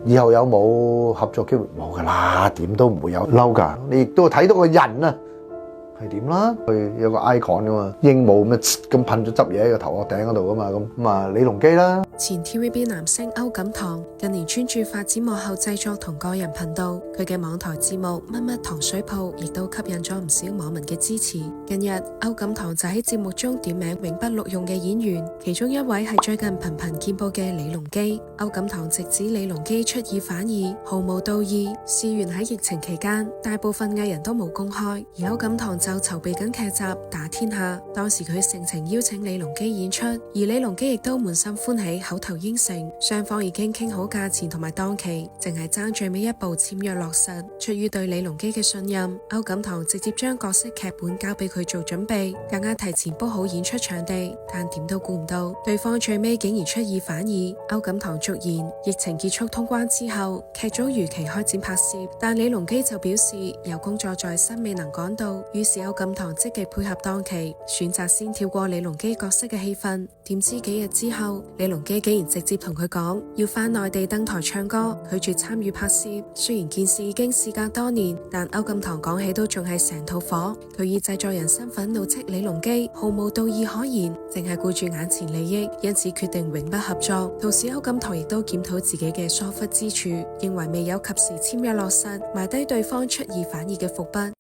以後有冇合作機會？冇噶啦，點都唔會有嬲噶。你亦都睇到個人啊係點啦，佢有個 icon 噶嘛，鸚鵡咁噴咗汁嘢喺個頭殼頂嗰度噶嘛，咁啊李龍基啦。前 TVB 男星歐錦棠近年專注發展幕後製作同個人頻道，佢嘅網台節目乜乜糖水鋪亦都吸引咗唔少網民嘅支持。近日歐錦棠就喺節目中點名永不錄用嘅演員，其中一位係最近頻頻見報嘅李龍基。歐錦棠直指李龍基出爾反爾，毫無道義。事源喺疫情期間，大部分藝人都冇公開，而歐錦棠就籌備緊劇集《打天下》，當時佢盛情邀請李龍基演出，而李龍基亦都滿心歡喜，口頭應承，雙方已經傾好價錢同埋檔期，淨係爭最尾一步簽約落實。出於對李龍基嘅信任，歐錦棠直接將角色劇本交俾佢做準備，更加提前 book 好演出場地。但點都估唔到，對方最尾竟然出爾反爾。歐錦棠續言，疫情結束通關之後，劇組如期開展拍攝，但李龍基就表示有工作在身未能趕到，於是歐錦棠積極配合檔期，選擇先跳過李龍基角色嘅戲份。點知幾日之後，李龍基竟然直接同佢講要返內地登台唱歌，拒絕參與拍攝。雖然件事已經事隔多年，但歐錦棠講起都仲係成肚火。佢以製作人身份怒斥李龍基毫無道義可言，淨係顧住眼前利益，因此決定永不合作。同時歐錦棠亦都檢討自己嘅疏忽之處，認為未有及時簽約落實，埋低對方出爾反爾嘅伏筆。